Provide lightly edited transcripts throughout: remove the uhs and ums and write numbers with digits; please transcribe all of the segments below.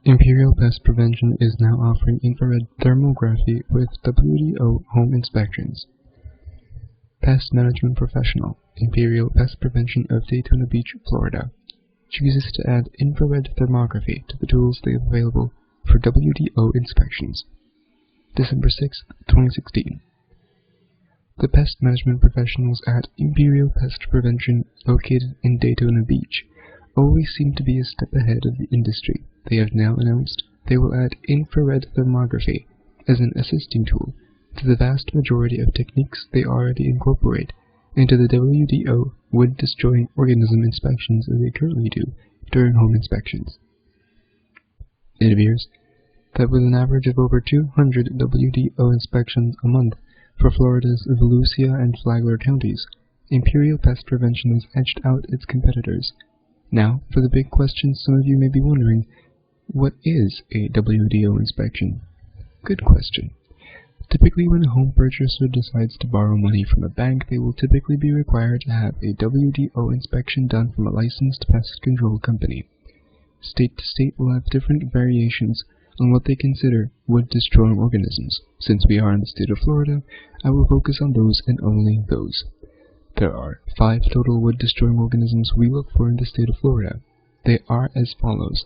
Imperial Pest Prevention is now offering infrared thermography with WDO home inspections. Pest Management Professional, Imperial Pest Prevention of Daytona Beach, Florida, chooses to add infrared thermography to the tools they have available for WDO inspections. December 6, 2016. The pest management professionals at Imperial Pest Prevention, located in Daytona Beach, always seem to be a step ahead of the industry. They have now announced they will add infrared thermography as an assisting tool to the vast majority of techniques they already incorporate into the WDO wood-destroying organism inspections that they currently do during home inspections. It appears that with an average of over 200 WDO inspections a month for Florida's Volusia and Flagler counties, Imperial Pest Prevention has edged out its competitors. Now, for the big question some of you may be wondering, what is a WDO inspection? Good question. Typically, when a home purchaser decides to borrow money from a bank, they will typically be required to have a WDO inspection done from a licensed pest control company. State to state will have different variations on what they consider wood-destroying organisms. Since we are in the state of Florida, I will focus on those and only those. There are 5 total wood-destroying organisms we look for in the state of Florida. They are as follows,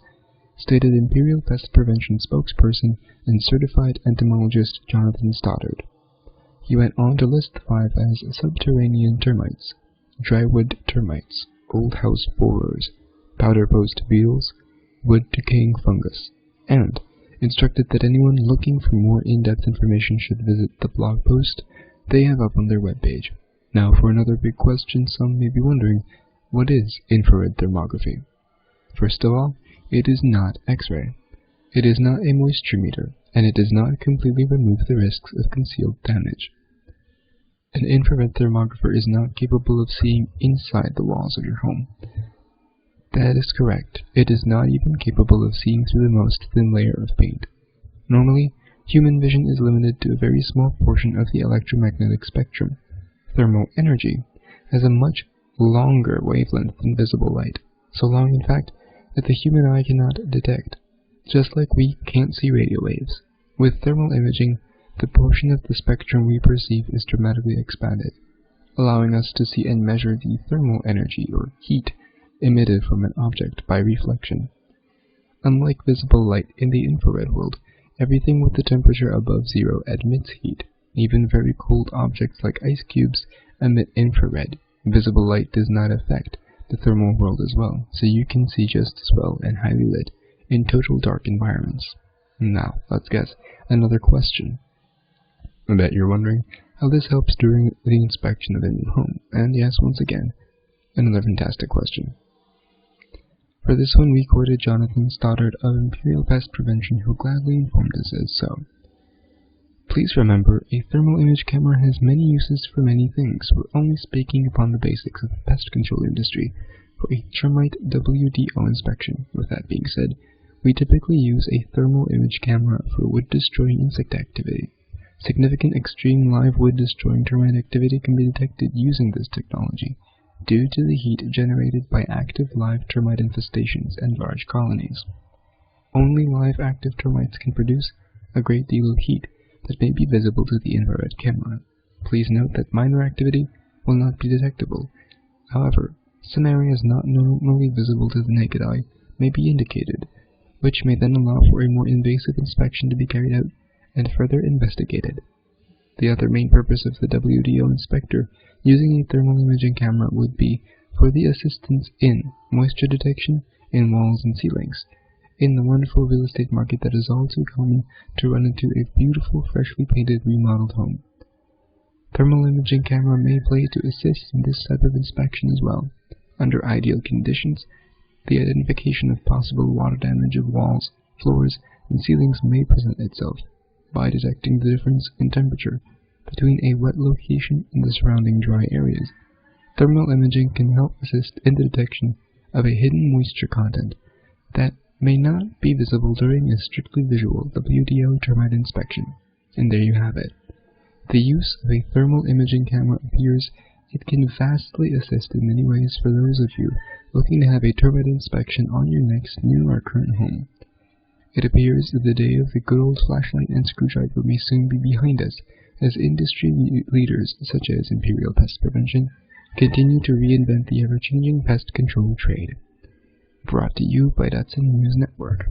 stated Imperial Pest Prevention spokesperson and certified entomologist Jonathan Stoddard. He went on to list the 5 as subterranean termites, drywood termites, old house borers, powder post beetles, wood decaying fungus, and instructed that anyone looking for more in-depth information should visit the blog post they have up on their webpage. Now for another big question some may be wondering, what is infrared thermography? First of all, it is not X-ray. It is not a moisture meter, and it does not completely remove the risks of concealed damage. An infrared thermographer is not capable of seeing inside the walls of your home. That is correct. It is not even capable of seeing through the most thin layer of paint. Normally, human vision is limited to a very small portion of the electromagnetic spectrum. Thermal energy has a much longer wavelength than visible light, so long in fact that the human eye cannot detect, just like we can't see radio waves. With thermal imaging, the portion of the spectrum we perceive is dramatically expanded, allowing us to see and measure the thermal energy or heat emitted from an object by reflection. Unlike visible light in the infrared world, everything with the temperature above 0 emits heat. Even very cold objects like ice cubes emit infrared. Visible light does not affect the thermal world as well, so you can see just as well and highly lit in total dark environments. Now, let's guess another question. I bet you're wondering how this helps during the inspection of a new home, and yes, once again, another fantastic question. For this one, we quoted Jonathan Stoddard of Imperial Pest Prevention, who gladly informed us as so. Please remember, a thermal image camera has many uses for many things. We're only speaking upon the basics of the pest control industry for a termite WDO inspection. With that being said, we typically use a thermal image camera for wood-destroying insect activity. Significant extreme live wood-destroying termite activity can be detected using this technology due to the heat generated by active live termite infestations and large colonies. Only live active termites can produce a great deal of heat that may be visible to the infrared camera. Please note that minor activity will not be detectable. However, some areas not normally visible to the naked eye may be indicated, which may then allow for a more invasive inspection to be carried out and further investigated. The other main purpose of the WDO inspector using a thermal imaging camera would be for the assistance in moisture detection in walls and ceilings, in the wonderful real estate market that is all too common to run into a beautiful, freshly painted, remodeled home. Thermal imaging camera may play to assist in this type of inspection as well. Under ideal conditions, the identification of possible water damage of walls, floors, and ceilings may present itself by detecting the difference in temperature between a wet location and the surrounding dry areas. Thermal imaging can help assist in the detection of a hidden moisture content that may not be visible during a strictly visual WDO termite inspection. And there you have it. The use of a thermal imaging camera appears it can vastly assist in many ways for those of you looking to have a termite inspection on your next new or current home. It appears that the day of the good old flashlight and screwdriver may soon be behind us, as industry leaders such as Imperial Pest Prevention continue to reinvent the ever-changing pest control trade. Brought to you by Datsyn News Network.